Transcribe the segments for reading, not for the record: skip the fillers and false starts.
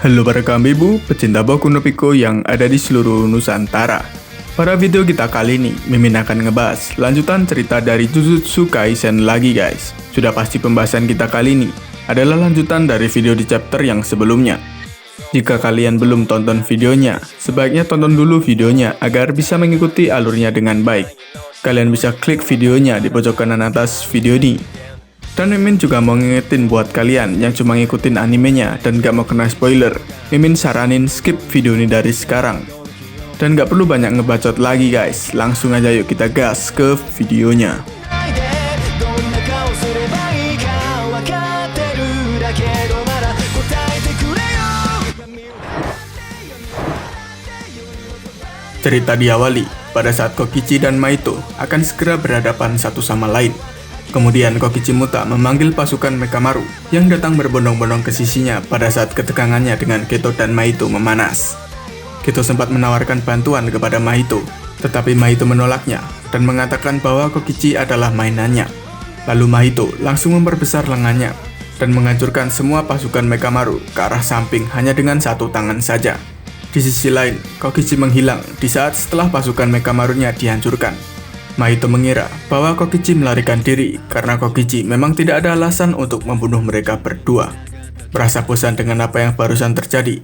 Halo para kambibu, pecinta Boku no Pico yang ada di seluruh Nusantara. Pada video kita kali ini, Mimin akan ngebahas lanjutan cerita dari Jujutsu Kaisen lagi guys. Sudah pasti pembahasan kita kali ini adalah lanjutan dari video di chapter yang sebelumnya. Jika kalian belum tonton videonya, sebaiknya tonton dulu videonya agar bisa mengikuti alurnya dengan baik. Kalian bisa klik videonya di pojok kanan atas video ini. Dan Mimin juga mau ngingetin buat kalian yang cuma ngikutin animenya dan gak mau kena spoiler, Mimin saranin skip video ini dari sekarang. Dan gak perlu banyak ngebacot lagi guys, langsung aja yuk kita gas ke videonya. Cerita diawali pada saat Kokichi dan Mahito akan segera berhadapan satu sama lain. Kemudian Kokichi Muta memanggil pasukan Mekamaru yang datang berbondong-bondong ke sisinya pada saat ketegangannya dengan Geto dan Mahito memanas. Geto sempat menawarkan bantuan kepada Mahito, tetapi Mahito menolaknya dan mengatakan bahwa Kokichi adalah mainannya. Lalu Mahito langsung memperbesar lengannya dan menghancurkan semua pasukan Mekamaru ke arah samping hanya dengan satu tangan saja. Di sisi lain, Kokichi menghilang di saat setelah pasukan Mekamarunya dihancurkan. Mahito mengira bahwa Kokichi melarikan diri karena Kokichi memang tidak ada alasan untuk membunuh mereka berdua. Merasa bosan dengan apa yang barusan terjadi,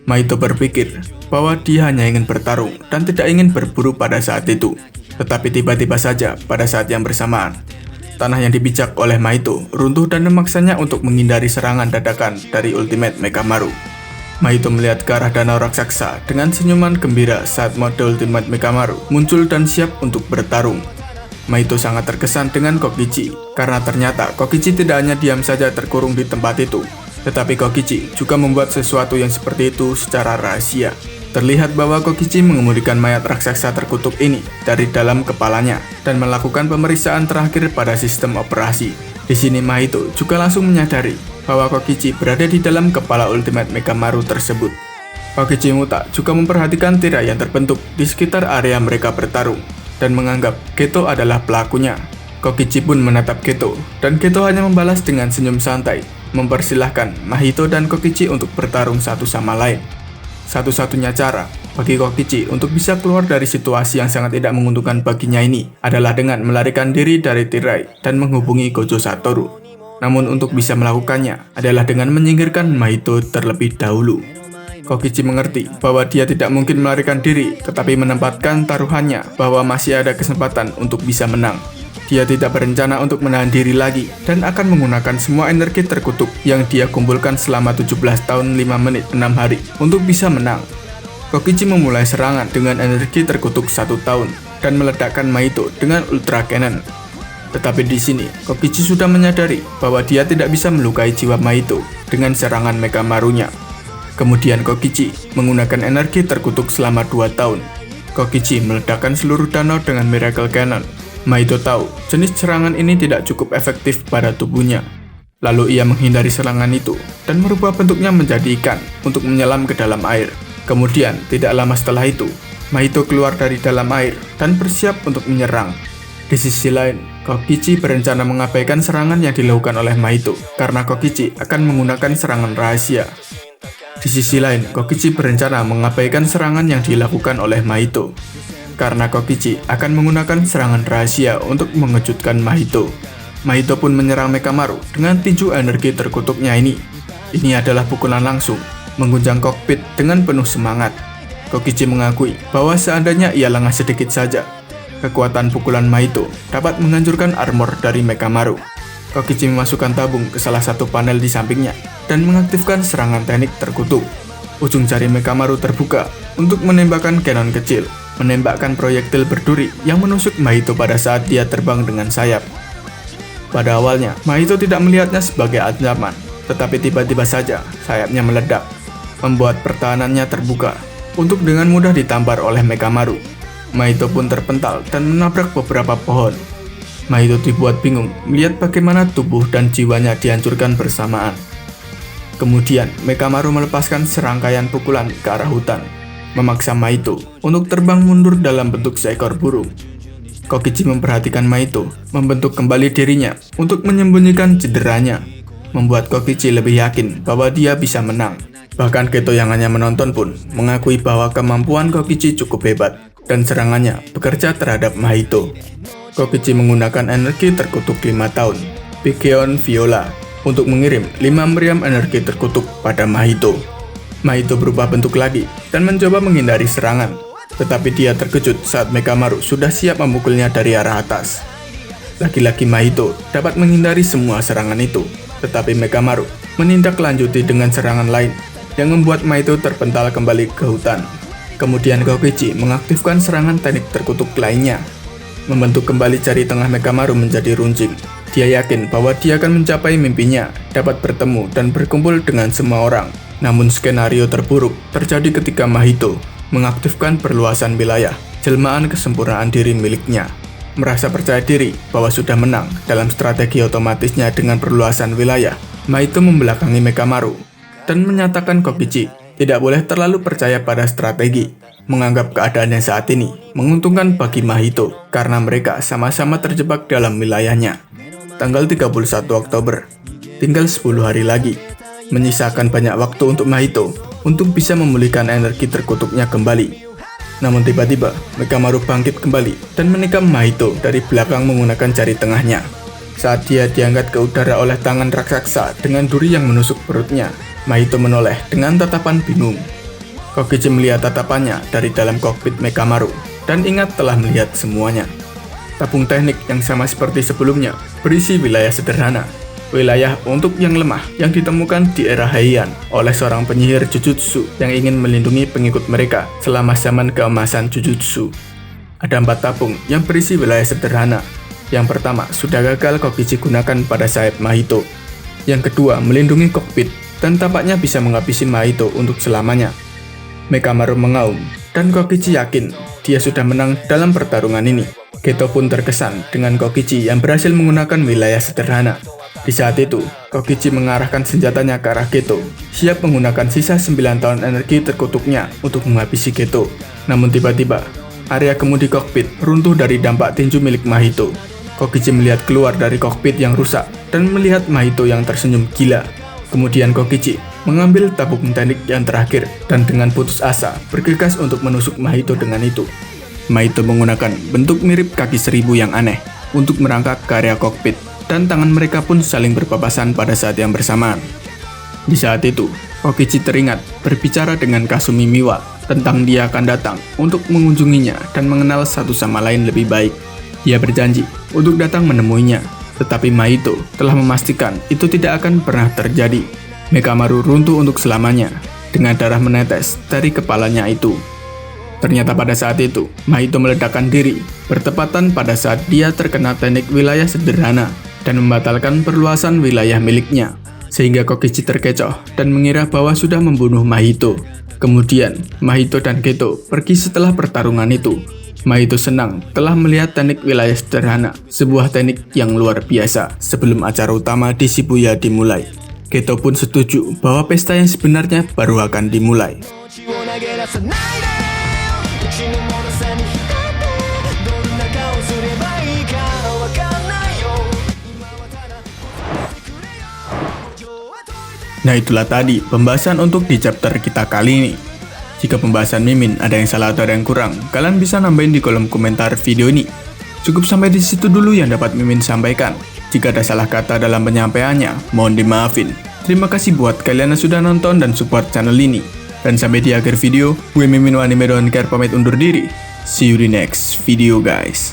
Mahito berpikir bahwa dia hanya ingin bertarung dan tidak ingin berburu pada saat itu. Tetapi tiba-tiba saja pada saat yang bersamaan, tanah yang dipijak oleh Mahito runtuh dan memaksanya untuk menghindari serangan dadakan dari Ultimate Mekamaru. Mahito melihat ke arah danau raksasa dengan senyuman gembira saat mode Ultimate Mekamaru muncul dan siap untuk bertarung. Mahito sangat terkesan dengan Kokichi, karena ternyata Kokichi tidak hanya diam saja terkurung di tempat itu, tetapi Kokichi juga membuat sesuatu yang seperti itu secara rahasia. Terlihat bahwa Kokichi mengemudikan mayat raksasa terkutuk ini dari dalam kepalanya dan melakukan pemeriksaan terakhir pada sistem operasi. Di sini Mahito juga langsung menyadari bahwa Kokichi berada di dalam kepala Ultimate Mekamaru tersebut. Kokichi Muta juga memperhatikan tirai yang terbentuk di sekitar area mereka bertarung dan menganggap Geto adalah pelakunya. Kokichi pun menatap Geto dan Geto hanya membalas dengan senyum santai, mempersilahkan Mahito dan Kokichi untuk bertarung satu sama lain. Satu-satunya cara bagi Kokichi untuk bisa keluar dari situasi yang sangat tidak menguntungkan baginya ini adalah dengan melarikan diri dari tirai dan menghubungi Gojo Satoru. Namun untuk bisa melakukannya adalah dengan menyingkirkan Mahito terlebih dahulu. Kokichi mengerti bahwa dia tidak mungkin melarikan diri, tetapi menempatkan taruhannya bahwa masih ada kesempatan untuk bisa menang. Dia tidak berencana untuk menahan diri lagi dan akan menggunakan semua energi terkutuk yang dia kumpulkan selama 17 tahun 5 menit 6 hari untuk bisa menang. Kokichi memulai serangan dengan energi terkutuk 1 tahun dan meledakkan Mahito dengan Ultra Cannon. Tetapi di sini, Kokichi sudah menyadari bahwa dia tidak bisa melukai jiwa Mahito dengan serangan Mekamarunya. Kemudian Kokichi menggunakan energi terkutuk selama 2 tahun. Kokichi meledakkan seluruh danau dengan Miracle Cannon. Mahito tahu jenis serangan ini tidak cukup efektif pada tubuhnya. Lalu ia menghindari serangan itu dan merubah bentuknya menjadi ikan untuk menyelam ke dalam air. Kemudian, tidak lama setelah itu, Mahito keluar dari dalam air dan bersiap untuk menyerang. Di sisi lain, Kokichi berencana mengabaikan serangan yang dilakukan oleh Mahito karena Kokichi akan menggunakan serangan rahasia. Di sisi lain, Kokichi berencana mengabaikan serangan yang dilakukan oleh Mahito karena Kokichi akan menggunakan serangan rahasia untuk mengejutkan Mahito. Mahito pun menyerang Mekamaru dengan tinju energi terkutuknya ini. Ini adalah pukulan langsung, mengguncang kokpit dengan penuh semangat. Kokichi mengakui bahwa seandainya ia lengah sedikit saja, kekuatan pukulan Mahito dapat menghancurkan armor dari Mekamaru. Kokichi memasukkan tabung ke salah satu panel di sampingnya dan mengaktifkan serangan teknik terkutuk. Ujung jari Mekamaru terbuka untuk menembakkan cannon kecil, menembakkan proyektil berduri yang menusuk Mahito pada saat dia terbang dengan sayap. Pada awalnya, Mahito tidak melihatnya sebagai ancaman, tetapi tiba-tiba saja sayapnya meledak, membuat pertahanannya terbuka untuk dengan mudah ditampar oleh Mekamaru. Mahito pun terpental dan menabrak beberapa pohon. Mahito dibuat bingung melihat bagaimana tubuh dan jiwanya dihancurkan bersamaan. Kemudian Mekamaru melepaskan serangkaian pukulan ke arah hutan, memaksa Mahito untuk terbang mundur dalam bentuk seekor burung. Kokichi memperhatikan Mahito membentuk kembali dirinya untuk menyembunyikan cederanya, membuat Kokichi lebih yakin bahwa dia bisa menang. Bahkan Geto yang hanya menonton pun mengakui bahwa kemampuan Kokichi cukup hebat dan serangannya bekerja terhadap Mahito. Kokichi menggunakan energi terkutuk 5 tahun, Pikeon Viola, untuk mengirim 5 meriam energi terkutuk pada Mahito. Mahito berubah bentuk lagi dan mencoba menghindari serangan, tetapi dia terkejut saat Mekamaru sudah siap memukulnya dari arah atas. Lagi-lagi Mahito dapat menghindari semua serangan itu, tetapi Mekamaru menindaklanjuti dengan serangan lain yang membuat Mahito terpental kembali ke hutan. Kemudian Kokichi mengaktifkan serangan teknik terkutuk lainnya, membentuk kembali jari tengah Mekamaru menjadi runcing. Dia yakin bahwa dia akan mencapai mimpinya, dapat bertemu dan berkumpul dengan semua orang. Namun skenario terburuk terjadi ketika Mahito mengaktifkan perluasan wilayah, jelmaan kesempurnaan diri miliknya. Merasa percaya diri bahwa sudah menang dalam strategi otomatisnya dengan perluasan wilayah, Mahito membelakangi Mekamaru dan menyatakan Kokichi tidak boleh terlalu percaya pada strategi, menganggap keadaannya saat ini menguntungkan bagi Mahito karena mereka sama-sama terjebak dalam wilayahnya. Tanggal 31 Oktober, tinggal 10 hari lagi, menyisakan banyak waktu untuk Mahito untuk bisa memulihkan energi terkutuknya kembali. Namun tiba-tiba, Mekamaru bangkit kembali dan menikam Mahito dari belakang menggunakan jari tengahnya. Saat dia diangkat ke udara oleh tangan raksasa dengan duri yang menusuk perutnya, Mahito menoleh dengan tatapan bingung. Kokichi melihat tatapannya dari dalam kokpit Mekamaru dan ingat telah melihat semuanya. Tabung teknik yang sama seperti sebelumnya berisi wilayah sederhana, wilayah untuk yang lemah yang ditemukan di era Heian oleh seorang penyihir Jujutsu yang ingin melindungi pengikut mereka selama zaman keemasan Jujutsu. Ada 4 tabung yang berisi wilayah sederhana. Yang pertama sudah gagal Kokichi gunakan pada sayap Mahito. Yang kedua melindungi kokpit dan tampaknya bisa menghabisi Mahito untuk selamanya. Mekamaru mengaum dan Kokichi yakin dia sudah menang dalam pertarungan ini. Geto pun terkesan dengan Kokichi yang berhasil menggunakan wilayah sederhana. Di saat itu, Kokichi mengarahkan senjatanya ke arah Geto, siap menggunakan sisa 9 tahun energi terkutuknya untuk menghabisi Geto. Namun tiba-tiba, area kemudi kokpit runtuh dari dampak tinju milik Mahito. Kokichi melihat keluar dari kokpit yang rusak dan melihat Mahito yang tersenyum gila. Kemudian Kokichi mengambil tabung teknik yang terakhir dan dengan putus asa bergegas untuk menusuk Mahito dengan itu. Mahito menggunakan bentuk mirip kaki 1000 yang aneh untuk merangkak ke area kokpit, dan tangan mereka pun saling berpapasan pada saat yang bersamaan. Di saat itu, Kokichi teringat berbicara dengan Kasumi Miwa tentang dia akan datang untuk mengunjunginya dan mengenal satu sama lain lebih baik. Dia berjanji untuk datang menemuinya, tetapi Mahito telah memastikan itu tidak akan pernah terjadi. Mekamaru runtuh untuk selamanya, dengan darah menetes dari kepalanya itu. Ternyata pada saat itu, Mahito meledakkan diri, bertepatan pada saat dia terkena teknik wilayah sederhana dan membatalkan perluasan wilayah miliknya, sehingga Kokichi terkecoh dan mengira bahwa sudah membunuh Mahito. Kemudian, Mahito dan Geto pergi setelah pertarungan itu. Mahito senang telah melihat teknik wilayah sederhana, sebuah teknik yang luar biasa sebelum acara utama di Shibuya dimulai. Geto pun setuju bahwa pesta yang sebenarnya baru akan dimulai. Nah itulah tadi pembahasan untuk di chapter kita kali ini. Jika pembahasan Mimin ada yang salah atau ada yang kurang, kalian bisa nambahin di kolom komentar video ini. Cukup sampai di situ dulu yang dapat Mimin sampaikan. Jika ada salah kata dalam penyampaiannya, mohon dimaafin. Terima kasih buat kalian yang sudah nonton dan support channel ini. Dan sampai di akhir video, gue Mimin Wanime Don't Care pamit undur diri. See you di next video guys.